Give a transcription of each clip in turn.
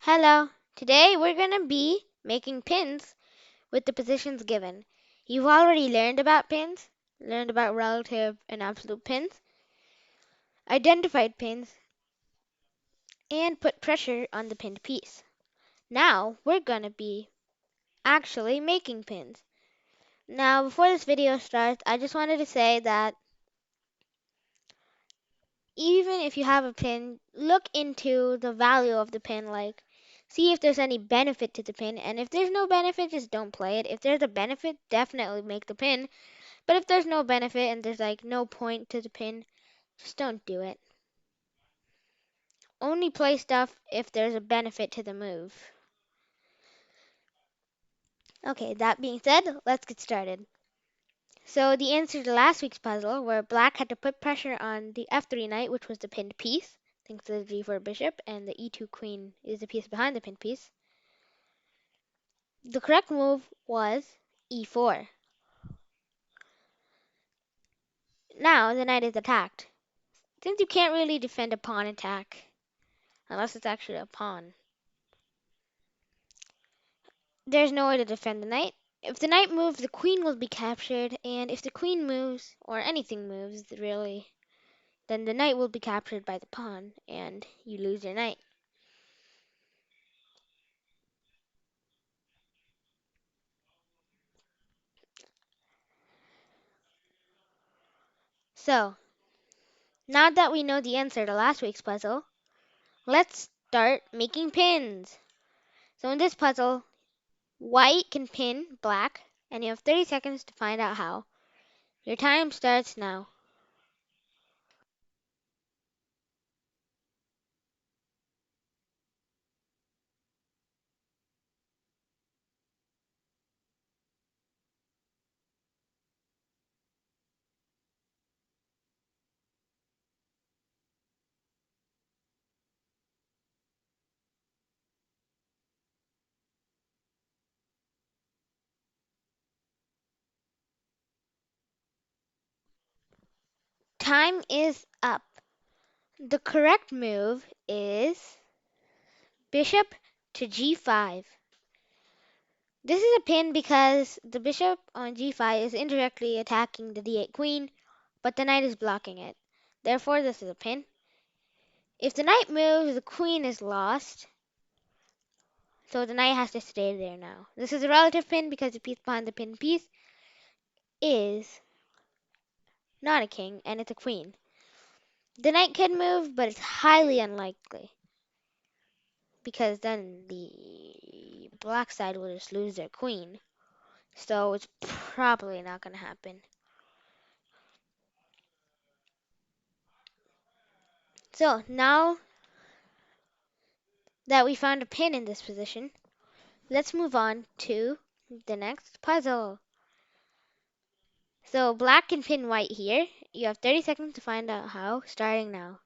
Hello. Today we're going to be making pins with the positions given. You've already learned about pins, learned about relative and absolute pins, identified pins, and put pressure on the pinned piece. Now we're going to be actually making pins. Now before this video starts, I just wanted to say that even if you have a pin, look into the value of the pin, like see if there's any benefit to the pin, and if there's no benefit, just don't play it. If there's a benefit, definitely make the pin. But if there's no benefit and there's like no point to the pin, just don't do it. Only play stuff if there's a benefit to the move. Okay, that being said, let's get started. So the answer to last week's puzzle, where black had to put pressure on the f3 knight, which was the pinned piece, thanks to the g4 bishop, and the e2 queen is the piece behind the pinned piece. The correct move was e4. Now the knight is attacked. Since you can't really defend a pawn attack, unless it's actually a pawn, there's no way to defend the knight. If the knight moves, the queen will be captured, and if the queen moves, or anything moves really, then the knight will be captured by the pawn, and you lose your knight. So, now that we know the answer to last week's puzzle, let's start making pins. So in this puzzle, white can pin black, and you have 30 seconds to find out how. Your time starts now. Time is up. The correct move is bishop to g5. This is a pin because the bishop on g5 is indirectly attacking the d8 queen, but the knight is blocking it. Therefore, this is a pin. If the knight moves, the queen is lost, so the knight has to stay there now. This is a relative pin because the piece behind the pinned piece is not a king, and it's a queen. The knight can move, but it's highly unlikely because then the black side will just lose their queen. So it's probably not going to happen. So now that we found a pin in this position, let's move on to the next puzzle. So black can pin white here. You have 30 seconds to find out how, starting now.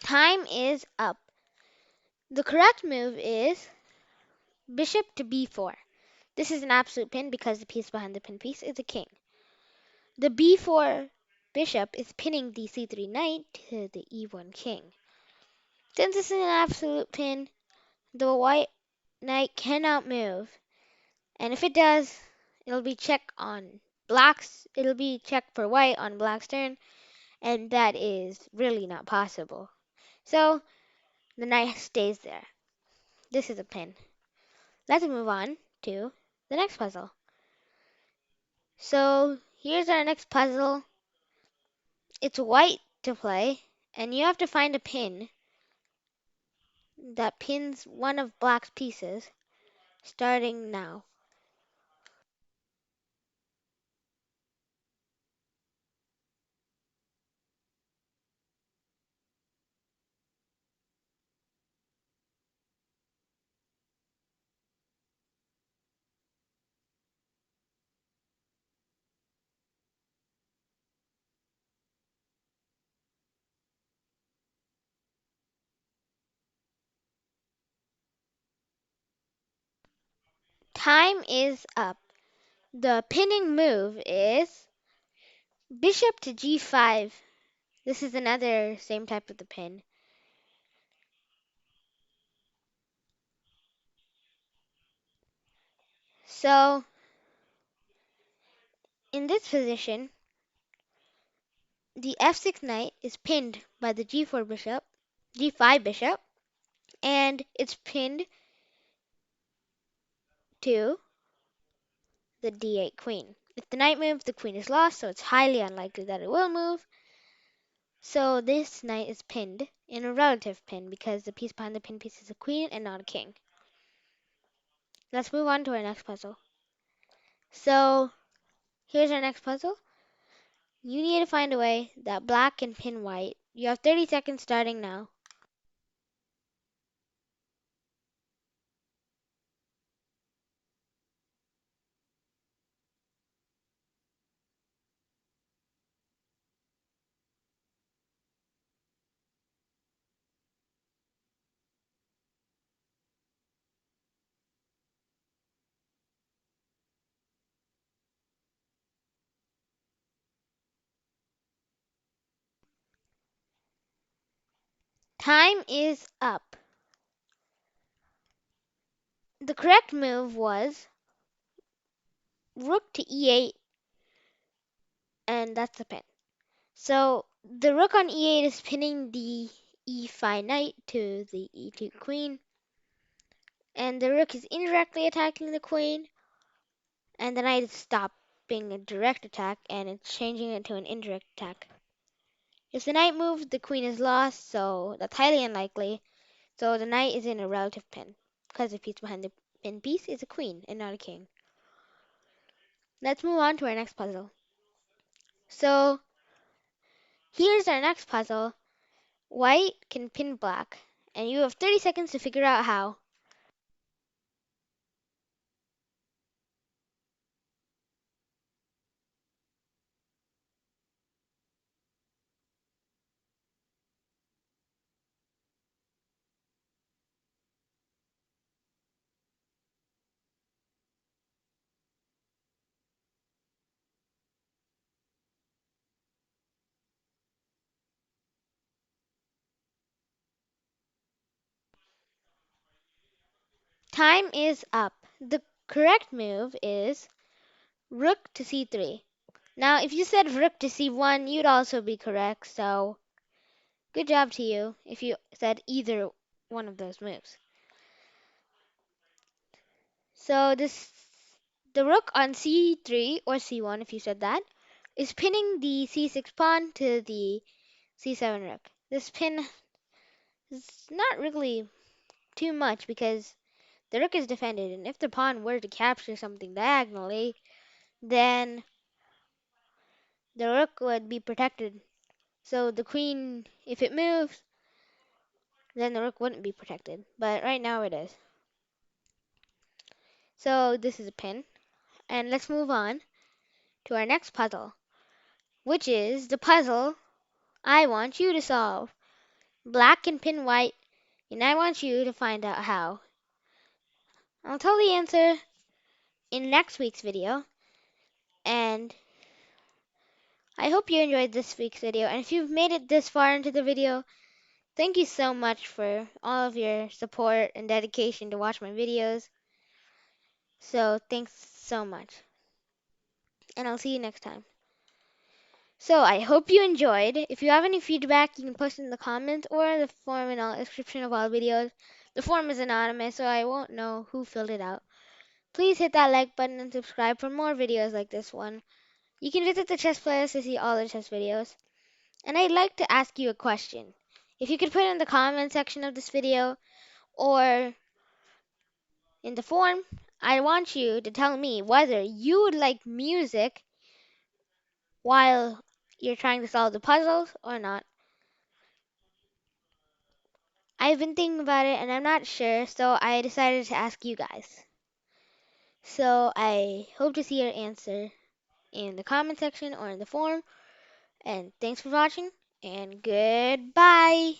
Time is up. The correct move is bishop to b4. This is an absolute pin because the piece behind the pin piece is a king. The b4 bishop is pinning the c3 knight to the e1 king. Since this is an absolute pin, the white knight cannot move. And if it does, it'll be check on black's, it'll be check for white on black's turn, and that is really not possible. So the knight stays there. This is a pin. Let's move on to the next puzzle. So here's our next puzzle. It's white to play, and you have to find a pin that pins one of black's pieces, starting now. Time is up. The pinning move is bishop to g5. This is another same type of the pin. So, in this position, the f6 knight is pinned by the g4 bishop, g5 bishop, and it's pinned to the d8 queen. If the knight moves, the queen is lost, so it's highly unlikely that it will move. So this knight is pinned in a relative pin because the piece behind the pinned piece is a queen and not a king. Let's move on to our next puzzle. So here's our next puzzle. You need to find a way that black can pin white. You have 30 seconds starting now. Time is up. The correct move was rook to e8, and that's the pin. So the rook on e8 is pinning the e5 knight to the e2 queen, and the rook is indirectly attacking the queen, and the knight is stopping a direct attack, and it's changing it to an indirect attack. If the knight moves, the queen is lost, so that's highly unlikely. So the knight is in a relative pin, because the piece behind the pin piece is a queen and not a king. Let's move on to our next puzzle. So here's our next puzzle. White can pin black, and you have 30 seconds to figure out how. Time is up. The correct move is rook to c3. Now, if you said rook to c1, you'd also be correct, so good job to you if you said either one of those moves. So the rook on c3 or c1, if you said that, is pinning the c6 pawn to the c7 rook. This pin is not really too much because the rook is defended, and if the pawn were to capture something diagonally, then the rook would be protected. So the queen, if it moves, then the rook wouldn't be protected. But right now it is. So this is a pin. And let's move on to our next puzzle, which is the puzzle I want you to solve. Black can pin white, and I want you to find out how. I'll tell the answer in next week's video. And I hope you enjoyed this week's video. And if you've made it this far into the video, thank you so much for all of your support and dedication to watch my videos. So thanks so much. And I'll see you next time. So I hope you enjoyed. If you have any feedback, you can post it in the comments or the form in the description of all videos. The form is anonymous, so I won't know who filled it out. Please hit that like button and subscribe for more videos like this one. You can visit the chess playlist to see all the chess videos. And I'd like to ask you a question. If you could put it in the comment section of this video or in the form, I want you to tell me whether you would like music while you're trying to solve the puzzles or not. I've been thinking about it and I'm not sure, so I decided to ask you guys. So I hope to see your answer in the comment section or in the forum. And thanks for watching, and goodbye.